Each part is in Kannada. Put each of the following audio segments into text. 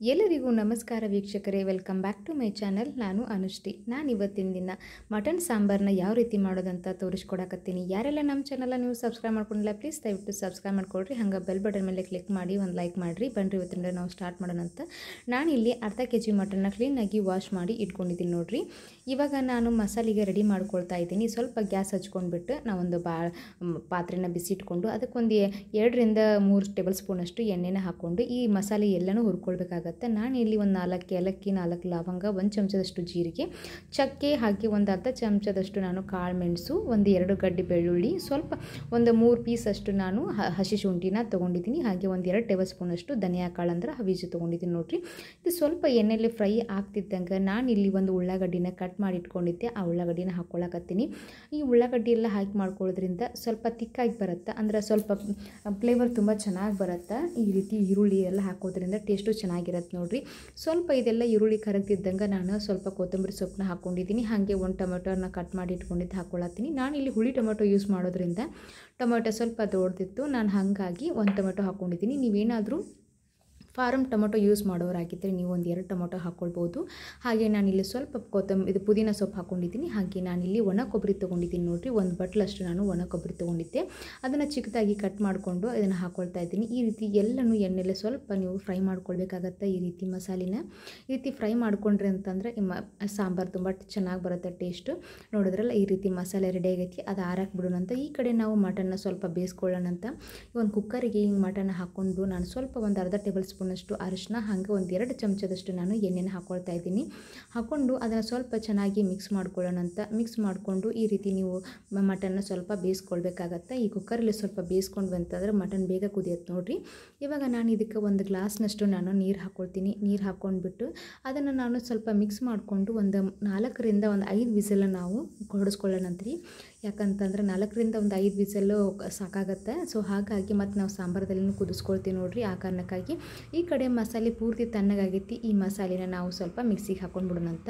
ಎಲ್ಲರಿಗೂ ನಮಸ್ಕಾರ ವೀಕ್ಷಕರೇ, welcome back to my channel. ನಾನು ಅನುಶ್ರೀ. ನಾನು ಇವತ್ತಿನ ದಿನ ಮಟನ್ ಸಾಂಬಾರನ್ನ ಯಾವ ರೀತಿ ಮಾಡೋದಂತ ತೋರಿಸ್ಕೊಡಕತ್ತೀನಿ. ಯಾರೆಲ್ಲ ನಮ್ಮ ಚಾನಲ್ನ ನೀವು ಸಬ್ಸ್ಕ್ರೈಬ್ ಮಾಡ್ಕೊಂಡಿಲ್ಲ ಪ್ಲೀಸ್ ದಯವಿಟ್ಟು ಸಬ್ಸ್ಕ್ರೈಬ್ ಮಾಡ್ಕೊಳ್ರಿ. ಹಂಗೆ ಬೆಲ್ ಬಟನ್ ಮೇಲೆ ಕ್ಲಿಕ್ ಮಾಡಿ ಒಂದು ಲೈಕ್ ಮಾಡಿರಿ. ಬನ್ರಿ ಇವತ್ತಿನ ನಾವು ಸ್ಟಾರ್ಟ್ ಮಾಡೋಣ ಅಂತ. ನಾನಿಲ್ಲಿ ಅರ್ಧ kg ಮಟನ್ನ ಕ್ಲೀನಾಗಿ ವಾಶ್ ಮಾಡಿ ಇಟ್ಕೊಂಡಿದ್ದೀನಿ ನೋಡಿರಿ. ಇವಾಗ ನಾನು ಮಸಾಲೆಗೆ ರೆಡಿ ಮಾಡ್ಕೊಳ್ತಾ ಇದ್ದೀನಿ. ಸ್ವಲ್ಪ ಗ್ಯಾಸ್ ಹಚ್ಕೊಂಡ್ಬಿಟ್ಟು ನಾವೊಂದು ಪಾತ್ರೆನ ಬಿಸಿಟ್ಕೊಂಡು ಅದಕ್ಕೊಂದು 2ರಿಂದ 3 ಟೇಬಲ್ ಸ್ಪೂನಷ್ಟು ಎಣ್ಣೆನ ಹಾಕ್ಕೊಂಡು ಈ ಮಸಾಲೆ ಎಲ್ಲನೂ ಹುರ್ಕೊಳ್ಬೇಕಾಗುತ್ತೆ. ನಾನು ಇಲ್ಲಿ ಒಂದು 4 ಏಲಕ್ಕಿ, 4 ಲವಂಗ, 1 ಚಮಚದಷ್ಟು ಜೀರಿಗೆ, ಚಕ್ಕೆ ಹಾಕಿ ಒಂದು ಅರ್ಧ ಚಮಚದಷ್ಟು ನಾನು ಕಾಳು ಮೆಣಸು, ಒಂದು 2 ಗಡ್ಡೆ ಬೆಳ್ಳುಳ್ಳಿ, ಸ್ವಲ್ಪ ಒಂದು 3 ಪೀಸಷ್ಟು ನಾನು ಹಸಿ ಶುಂಠಿನ ತೊಗೊಂಡಿದ್ದೀನಿ. ಹಾಗೆ ಒಂದು 2 ಟೇಬಲ್ ಸ್ಪೂನಷ್ಟು ಧನಿಯಾ ಕಾಳು ಅಂದ್ರೆ ಹವೀಜು ತೊಗೊಂಡಿದ್ದೀನಿ ನೋಡಿರಿ. ಇದು ಸ್ವಲ್ಪ ಎಣ್ಣೆಯಲ್ಲಿ ಫ್ರೈ ಆಗ್ತಿದ್ದಂಗೆ ನಾನು ಇಲ್ಲಿ ಒಂದು ಉಳ್ಳಾಗಡ್ಡಿನ ಕಟ್ ಮಾಡಿ ಇಟ್ಕೊಂಡಿದ್ದೆ. ಆ ಉಳ್ಳಾಗಡ್ಡಿನ ಹಾಕ್ಕೊಳಕತ್ತೀನಿ. ಈ ಉಳ್ಳಾಗಡ್ಡಿ ಎಲ್ಲ ಹಾಕಿ ಮಾಡ್ಕೊಳ್ಳೋದ್ರಿಂದ ಸ್ವಲ್ಪ ತಿಕ್ಕಾಗಿ ಬರುತ್ತೆ, ಅಂದರೆ ಸ್ವಲ್ಪ ಫ್ಲೇವರ್ ತುಂಬ ಚೆನ್ನಾಗಿ ಬರುತ್ತೆ. ಈ ರೀತಿ ಈರುಳ್ಳಿ ಎಲ್ಲ ಹಾಕೋದ್ರಿಂದ ಟೇಸ್ಟು ಚೆನ್ನಾಗಿರುತ್ತೆ ನೋಡಿರಿ. ಸ್ವಲ್ಪ ಇದೆಲ್ಲ ಈರುಳ್ಳಿ ಕರಗ್ತಿದ್ದಂಗೆ ನಾನು ಸ್ವಲ್ಪ ಕೊತ್ತಂಬರಿ ಸೊಪ್ಪನ್ನ ಹಾಕ್ಕೊಂಡಿದ್ದೀನಿ. ಹಾಗೆ 1 ಟೊಮೆಟೋನ ಕಟ್ ಮಾಡಿ ಇಟ್ಕೊಂಡಿದ್ದು ಹಾಕ್ಕೊಳತ್ತೀನಿ. ನಾನು ಇಲ್ಲಿ ಹುಳಿ ಟೊಮೆಟೊ ಯೂಸ್ ಮಾಡೋದ್ರಿಂದ ಟೊಮೆಟೊ ಸ್ವಲ್ಪ ದೊಡ್ಡದಿತ್ತು, ನಾನು ಹಾಗಾಗಿ 1 ಟೊಮೆಟೊ ಹಾಕ್ಕೊಂಡಿದ್ದೀನಿ. ನೀವೇನಾದರೂ ಫಾರಮ್ ಟೊಮೆಟೊ ಯೂಸ್ ಮಾಡೋರಾಗಿದ್ದರೆ ನೀವು ಒಂದು 2 ಟೊಮೆಟೊ ಹಾಕ್ಕೊಳ್ಬೋದು. ಹಾಗೆ ನಾನಿಲ್ಲಿ ಸ್ವಲ್ಪ ಪುದೀನ ಸೊಪ್ಪು ಹಾಕ್ಕೊಂಡಿದ್ದೀನಿ. ಹಾಗೆ ನಾನಿಲ್ಲಿ ಒಣ ಕೊಬ್ಬರಿ ತೊಗೊಂಡಿದ್ದೀನಿ ನೋಡಿರಿ. 1 ಬಟ್ಲಷ್ಟು ನಾನು ಒಣ ಕೊಬ್ಬರಿ ತೊಗೊಂಡಿದ್ದೆ. ಅದನ್ನು ಚಿಕ್ಕದಾಗಿ ಕಟ್ ಮಾಡಿಕೊಂಡು ಇದನ್ನು ಹಾಕ್ಕೊಳ್ತಾ ಇದ್ದೀನಿ. ಈ ರೀತಿ ಎಲ್ಲನೂ ಎಣ್ಣೆಲೆ ಸ್ವಲ್ಪ ನೀವು ಫ್ರೈ ಮಾಡ್ಕೊಳ್ಬೇಕಾಗತ್ತೆ. ಈ ರೀತಿ ಮಸಾಲಿನ ಈ ರೀತಿ ಫ್ರೈ ಮಾಡ್ಕೊಂಡ್ರಿ ಅಂತಂದರೆ ಸಾಂಬಾರು ತುಂಬ ಚೆನ್ನಾಗಿ ಬರುತ್ತೆ ಟೇಸ್ಟು. ನೋಡಿದ್ರಲ್ಲ, ಈ ರೀತಿ ಮಸಾಲೆ ರೆಡಿ ಆಗೈತಿ. ಅದು ಆರಕ್ಕೆ ಬಿಡೋಣ ಅಂತ ಈ ಕಡೆ ನಾವು ಮಟನ್ನ ಸ್ವಲ್ಪ ಬೇಯಿಸ್ಕೊಳ್ಳೋಣ ಅಂತ ಒಂದು ಕುಕ್ಕರಿಗೆ ಹಿಂಗೆ ಮಟನ್ನ ಹಾಕ್ಕೊಂಡು ನಾನು ಸ್ವಲ್ಪ ಒಂದು ಅರ್ಧ ಟೇಬಲ್ ಸ್ಪೂನ್ ಅಷ್ಟು ಅರಿಶಿನ, ಹಾಗೆ ಒಂದು 2 ಚಮಚದಷ್ಟು ನಾನು ಎಣ್ಣೆನ ಹಾಕ್ಕೊಳ್ತಾ ಇದ್ದೀನಿ. ಹಾಕ್ಕೊಂಡು ಅದನ್ನು ಸ್ವಲ್ಪ ಚೆನ್ನಾಗಿ ಮಿಕ್ಸ್ ಮಾಡ್ಕೊಳ್ಳೋಣ ಅಂತ ಮಿಕ್ಸ್ ಮಾಡಿಕೊಂಡು ಈ ರೀತಿ ನೀವು ಮಟನ್ನ ಸ್ವಲ್ಪ ಬೇಯಿಸ್ಕೊಳ್ಬೇಕಾಗತ್ತೆ. ಈ ಕುಕ್ಕರಲ್ಲಿ ಸ್ವಲ್ಪ ಬೇಯಿಸ್ಕೊಂಡು ಅಂತಂದರೆ ಮಟನ್ ಬೇಗ ಕುದಿಯುತ್ತೆ ನೋಡಿರಿ. ಇವಾಗ ನಾನು ಇದಕ್ಕೆ 1 ಗ್ಲಾಸ್ನಷ್ಟು ನಾನು ನೀರು ಹಾಕ್ಕೊಳ್ತೀನಿ. ನೀರು ಹಾಕ್ಕೊಂಡ್ಬಿಟ್ಟು ಅದನ್ನು ನಾನು ಸ್ವಲ್ಪ ಮಿಕ್ಸ್ ಮಾಡಿಕೊಂಡು ಒಂದು 4ರಿಂದ 5 ವಿಸಲ್ ನಾವು ಹೊಡೆಸ್ಕೊಳ್ಳೋಣ ಅಂತ್ರಿ. ಯಾಕಂತಂದ್ರೆ 4ರಿಂದ 5 ವಿಸಲ್ಲು ಸಾಕಾಗತ್ತೆ. ಸೊ ಹಾಗಾಗಿ ಮತ್ತು ನಾವು ಸಾಂಬಾರದಲ್ಲಿ ಕುದಿಸ್ಕೊಳ್ತೀವಿ ನೋಡಿರಿ. ಆ ಕಾರಣಕ್ಕಾಗಿ ಈ ಕಡೆ ಮಸಾಲೆ ಪೂರ್ತಿ ತಣ್ಣಗಾಗೈತಿ. ಈ ಮಸಾಲೆನ ನಾವು ಸ್ವಲ್ಪ ಮಿಕ್ಸಿಗೆ ಹಾಕ್ಕೊಂಡ್ಬಿಡೋಣ ಅಂತ.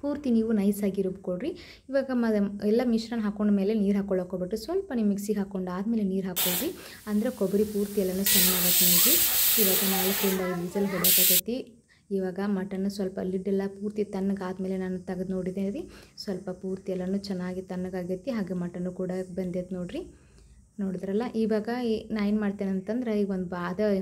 ಪೂರ್ತಿ ನೀವು ನೈಸಾಗಿ ರುಬ್ಕೊಳ್ರಿ. ಇವಾಗ ಎಲ್ಲ ಮಿಶ್ರಣ ಹಾಕೊಂಡ ಮೇಲೆ ನೀರು ಹಾಕ್ಕೊಳ್ಳೋಕೋಗ್ಬಿಟ್ಟು ಸ್ವಲ್ಪ ನೀವು ಮಿಕ್ಸಿಗೆ ಹಾಕ್ಕೊಂಡು ಆದಮೇಲೆ ನೀರು ಹಾಕ್ಕೊಳ್ರಿ. ಅಂದರೆ ಕೊಬ್ಬರಿ ಪೂರ್ತಿ ಎಲ್ಲನೂ ಚೆನ್ನಾಗತ್ತೆ ನೋಡಿರಿ. ಇವಾಗ 4ರಿಂದ 5 ವಿಸಲ್ ಹೊಡೆಯೋಕತ್ತೈತಿ. ಇವಾಗ ಮಟನ್ನು ಸ್ವಲ್ಪ ಲಿಡ್ಡೆಲ್ಲ ಪೂರ್ತಿ ತಣ್ಣಗಾದ್ಮೇಲೆ ನಾನು ತೆಗೆದು ನೋಡಿದ್ದೀನಿ ರೀ. ಸ್ವಲ್ಪ ಪೂರ್ತಿ ಎಲ್ಲನೂ ಚೆನ್ನಾಗಿ ತಣ್ಣಗಾಗೈತಿ. ಹಾಗೆ ಮಟನ್ನು ಕೂಡ ಬಂದೈತೆ ನೋಡಿರಿ. ನೋಡಿದ್ರಲ್ಲ, ಇವಾಗ ನಾನು ಏನು ಮಾಡ್ತೇನೆ ಅಂತಂದ್ರೆ ಈಗ ಒಂದು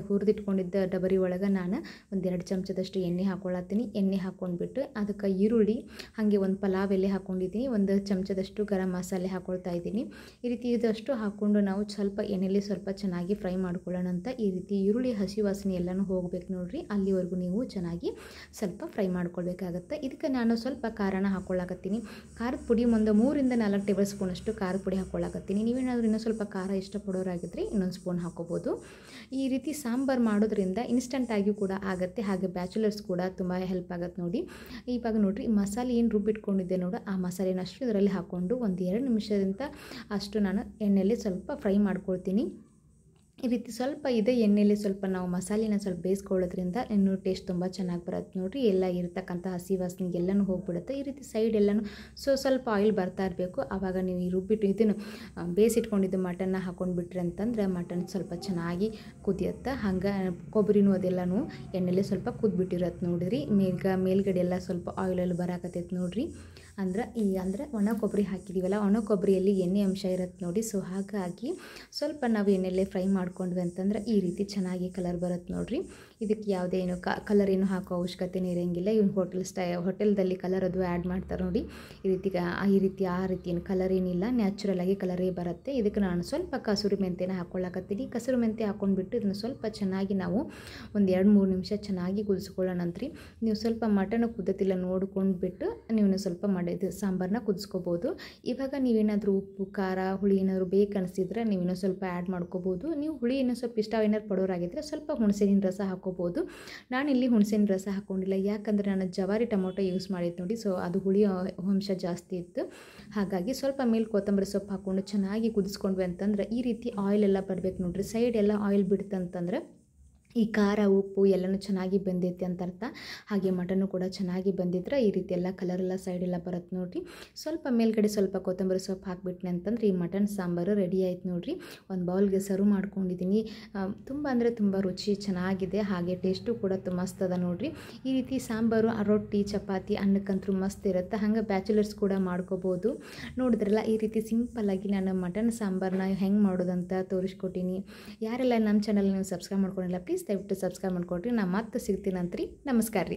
ಹುರಿದಿಟ್ಕೊಂಡಿದ್ದ ಡಬರಿ ಒಳಗೆ ನಾನು ಒಂದು 2 ಚಮಚದಷ್ಟು ಎಣ್ಣೆ ಹಾಕ್ಕೊಳತ್ತೀನಿ. ಎಣ್ಣೆ ಹಾಕ್ಕೊಂಡ್ಬಿಟ್ಟು ಅದಕ್ಕೆ ಈರುಳ್ಳಿ, ಹಾಗೆ ಒಂದು ಪಲಾವ್ ಎಲೆ ಹಾಕ್ಕೊಂಡಿದ್ದೀನಿ, 1 ಚಮಚದಷ್ಟು ಗರಂ ಮಸಾಲೆ ಹಾಕ್ಕೊಳ್ತಾ ಇದ್ದೀನಿ. ಈ ರೀತಿ ಇದಷ್ಟು ಹಾಕ್ಕೊಂಡು ನಾವು ಸ್ವಲ್ಪ ಎಣ್ಣೆಲಿ ಸ್ವಲ್ಪ ಚೆನ್ನಾಗಿ ಫ್ರೈ ಮಾಡ್ಕೊಳ್ಳೋಣ ಅಂತ. ಈ ರೀತಿ ಈರುಳ್ಳಿ ಹಸಿ ವಾಸನೆ ಎಲ್ಲನೂ ಹೋಗ್ಬೇಕು ನೋಡಿರಿ. ಅಲ್ಲಿವರೆಗೂ ನೀವು ಚೆನ್ನಾಗಿ ಸ್ವಲ್ಪ ಫ್ರೈ ಮಾಡ್ಕೊಳ್ಬೇಕಾಗತ್ತೆ. ಇದಕ್ಕೆ ನಾನು ಸ್ವಲ್ಪ ಖಾರನ ಹಾಕ್ಕೊಳ್ಳಾಕತ್ತೀನಿ. ಖಾರದ ಪುಡಿ ಒಂದು 3ರಿಂದ 4 ಟೇಬಲ್ ಸ್ಪೂನಷ್ಟು ಖಾರದ ಪುಡಿ ಹಾಕ್ಕೊಳ್ಳಾಕತ್ತೀನಿ. ನೀವೇನಾದರೂ ಇನ್ನೂ ಸ್ವಲ್ಪ ಖಾರ ಇಷ್ಟಪಡೋರಾಗಿದ್ದರೆ ಇನ್ನೊಂದು ಸ್ಪೂನ್ ಹಾಕೋಬೋದು. ಈ ರೀತಿ ಸಾಂಬಾರು ಮಾಡೋದ್ರಿಂದ ಇನ್ಸ್ಟಂಟಾಗಿ ಕೂಡ ಆಗುತ್ತೆ. ಹಾಗೆ ಬ್ಯಾಚುಲರ್ಸ್ ಕೂಡ ತುಂಬ ಹೆಲ್ಪ್ ಆಗುತ್ತೆ ನೋಡಿ. ಇವಾಗ ನೋಡಿರಿ, ಮಸಾಲೆ ಏನು ರುಬ್ಬಿಟ್ಕೊಂಡಿದ್ದೆ ನೋಡು, ಆ ಮಸಾಲೆನ ಅಷ್ಟು ಇದರಲ್ಲಿ ಹಾಕ್ಕೊಂಡು ಒಂದು 2 ನಿಮಿಷದಿಂದ ಅಷ್ಟು ನಾನು ಎಣ್ಣೆಯಲ್ಲಿ ಸ್ವಲ್ಪ ಫ್ರೈ ಮಾಡ್ಕೊಳ್ತೀನಿ. ಈ ರೀತಿ ಸ್ವಲ್ಪ ಇದೇ ಎಣ್ಣೆಯಲ್ಲಿ ಸ್ವಲ್ಪ ನಾವು ಮಸಾಲೆನ ಸ್ವಲ್ಪ ಬೇಯಿಸ್ಕೊಳ್ಳೋದ್ರಿಂದ ಇನ್ನೂ ಟೇಸ್ಟ್ ತುಂಬ ಚೆನ್ನಾಗಿ ಬರುತ್ತೆ ನೋಡಿರಿ. ಎಲ್ಲ ಇರತಕ್ಕಂಥ ಹಸಿ ವಾಸನೆಗೆ ಎಲ್ಲನೂ ಹೋಗ್ಬಿಡುತ್ತೆ. ಈ ರೀತಿ ಸೈಡ್ ಎಲ್ಲನೂ ಸ್ವಲ್ಪ ಆಯಿಲ್ ಬರ್ತಾ ಇರಬೇಕು. ಆವಾಗ ನೀವು ಈ ರುಬ್ಬಿಟ್ಟು ಇದನ್ನು ಬೇಯಿಸಿಟ್ಕೊಂಡಿದ್ದು ಮಟನ್ನ ಹಾಕ್ಕೊಂಡ್ಬಿಟ್ರಿ ಅಂತಂದ್ರೆ ಮಟನ್ ಸ್ವಲ್ಪ ಚೆನ್ನಾಗಿ ಕುದಿಯುತ್ತೆ. ಹಂಗೆ ಕೊಬ್ಬರಿನೂ ಅದೆಲ್ಲನೂ ಎಣ್ಣೆಲೆ ಸ್ವಲ್ಪ ಕುದ್ಬಿಟ್ಟಿರತ್ತೆ ನೋಡಿರಿ. ಮೇಲ್ಗಡೆ ಎಲ್ಲ ಸ್ವಲ್ಪ ಆಯಿಲಲ್ಲಿ ಬರಾಕತ್ತೈತೆ ನೋಡಿರಿ. ಅಂದರೆ ಒಣ ಕೊಬ್ಬರಿ ಹಾಕಿದ್ದೀವಲ್ಲ, ಒಣ ಕೊಬ್ಬರಿಯಲ್ಲಿ ಎಣ್ಣೆ ಅಂಶ ಇರುತ್ತೆ ನೋಡಿ. ಸೊ ಹಾಗಾಗಿ ಸ್ವಲ್ಪ ನಾವು ಎಣ್ಣೆಲ್ಲೇ ಫ್ರೈ ಮಾಡ್ಕೊಂಡ್ವಿ ಅಂತಂದ್ರೆ ಈ ರೀತಿ ಚೆನ್ನಾಗಿ ಕಲರ್ ಬರುತ್ತೆ ನೋಡಿರಿ. ಇದಕ್ಕೆ ಯಾವುದೇ ಕಲರ್ ಏನು ಹಾಕೋ ಅವಶ್ಯಕತೆನೇ ಇರೋಂಗಿಲ್ಲ. ಇವ್ನು ಹೋಟೆಲ್ದಲ್ಲಿ ಕಲರ್ ಅದು ಆ್ಯಡ್ ಮಾಡ್ತಾರೆ ನೋಡಿ. ಈ ರೀತಿ ಏನು ಕಲರ್ ಏನಿಲ್ಲ, ನ್ಯಾಚುರಲಾಗಿ ಕಲರೇ ಬರುತ್ತೆ. ಇದಕ್ಕೆ ನಾನು ಸ್ವಲ್ಪ ಕಸೂರಿ ಮೆಂತ್ಯನ ಹಾಕ್ಕೊಳ್ಳಾಕತ್ತೀನಿ. ಕಸೂರಿ ಮೆಂತ್ಯ ಹಾಕ್ಕೊಂಡ್ಬಿಟ್ಟು ಇದನ್ನು ಸ್ವಲ್ಪ ಚೆನ್ನಾಗಿ ನಾವು ಒಂದು 2-3 ನಿಮಿಷ ಚೆನ್ನಾಗಿ ಕುದಿಸ್ಕೊಳ್ಳೋಣ ಅಂತ್ರಿ. ನೀವು ಸ್ವಲ್ಪ ಮಟನ್ ಕುದ್ದತಿಲ್ಲ ನೋಡ್ಕೊಂಡ್ಬಿಟ್ಟು ನೀವು ಸ್ವಲ್ಪ ಇದು ಸಾಂಬಾರನ್ನ ಕುದಿಸ್ಕೋಬೋದು. ಇವಾಗ ನೀವೇನಾದರೂ ಉಪ್ಪು, ಖಾರ, ಹುಳಿ ಏನಾದರೂ ಬೇಕು ಅನಿಸಿದ್ರೆ ನೀವು ಇನ್ನೂ ಸ್ವಲ್ಪ ಆ್ಯಡ್ ಮಾಡ್ಕೋಬೋದು. ನೀವು ಹುಳಿ ಇನ್ನೂ ಸ್ವಲ್ಪ ಇಷ್ಟ ಏನಾದ್ರು ಪಡೋರಾಗಿದ್ದರೆ ಸ್ವಲ್ಪ ಹುಣಸೆಹಣ್ಣಿನ ರಸ ಹಾಕ್ಕೋಬೋದು. ನಾನಿಲ್ಲಿ ಹುಣಸೆಹಣ್ಣಿನ ರಸ ಹಾಕ್ಕೊಂಡಿಲ್ಲ, ಯಾಕಂದರೆ ನಾನು ಜವಾರಿ ಟೊಮೊಟೊ ಯೂಸ್ ಮಾಡಿದ್ದು ನೋಡಿ. ಸೊ ಅದು ಹುಳಿ ಅಂಶ ಜಾಸ್ತಿ ಇತ್ತು. ಹಾಗಾಗಿ ಸ್ವಲ್ಪ ಮೇಲೆ ಕೊತ್ತಂಬರಿ ಸೊಪ್ಪು ಹಾಕ್ಕೊಂಡು ಚೆನ್ನಾಗಿ ಕುದಿಸ್ಕೊಂಡ್ವಿ ಅಂತಂದ್ರೆ ಈ ರೀತಿ ಆಯಿಲ್ ಎಲ್ಲ ಬರಬೇಕು ನೋಡಿರಿ. ಸೈಡ್ ಎಲ್ಲ ಆಯಿಲ್ ಬಿಡ್ತಂತಂದ್ರೆ ಈ ಖಾರ ಉಪ್ಪು ಎಲ್ಲನೂ ಚೆನ್ನಾಗಿ ಬೆಂದೈತಿ ಅಂತ ಅರ್ಥ. ಹಾಗೆ ಮಟನ್ನು ಕೂಡ ಚೆನ್ನಾಗಿ ಬೆಂದಿದ್ರೆ ಈ ರೀತಿ ಎಲ್ಲ ಕಲರೆಲ್ಲ ಸೈಡೆಲ್ಲ ಬರುತ್ತೆ ನೋಡಿರಿ. ಸ್ವಲ್ಪ ಮೇಲ್ಗಡೆ ಸ್ವಲ್ಪ ಕೊತ್ತಂಬರಿ ಸೊಪ್ಪು ಹಾಕಿಬಿಟ್ನೆ ಅಂತಂದ್ರೆ ಈ ಮಟನ್ ಸಾಂಬಾರು ರೆಡಿ ಆಯ್ತು ನೋಡಿರಿ. ಒಂದು ಬೌಲ್ಗೆ ಸರ್ವ್ ಮಾಡ್ಕೊಂಡಿದ್ದೀನಿ. ತುಂಬ ಅಂದರೆ ತುಂಬ ರುಚಿ ಚೆನ್ನಾಗಿದೆ, ಹಾಗೆ ಟೇಸ್ಟು ಕೂಡ ಮಸ್ತ್ ಅದ ನೋಡಿರಿ. ಈ ರೀತಿ ಸಾಂಬಾರು ರೊಟ್ಟಿ ಚಪಾತಿ ಅನ್ನಕ್ಕಂತೂ ಮಸ್ತ್ ಇರುತ್ತೆ. ಹಾಗೆ ಬ್ಯಾಚುಲರ್ಸ್ ಕೂಡ ಮಾಡ್ಕೋಬೋದು. ನೋಡಿದ್ರಲ್ಲ, ಈ ರೀತಿ ಸಿಂಪಲ್ಲಾಗಿ ನಾನು ಮಟನ್ ಸಾಂಬಾರನ್ನ ಹೆಂಗೆ ಮಾಡೋದಂತ ತೋರಿಸ್ಕೊಟ್ಟಿನಿ. ಯಾರೆಲ್ಲ ನಮ್ಮ ಚಾನಲ್ ನೀವು ಸಬ್ಸ್ಕ್ರೈಬ್ ಮಾಡ್ಕೊಂಡಿಲ್ಲ ಪ್ಲೀಸ್ ದಯವಿಟ್ಟು ಸಬ್ಸ್ಕ್ರೈಬ್ ಮಾಡ್ಕೊಳ್ರಿ. ನಾನು ಮತ್ತೆ ಸಿಗ್ತೀನಂತ್ರಿ. ನಮಸ್ಕಾರ ರೀ.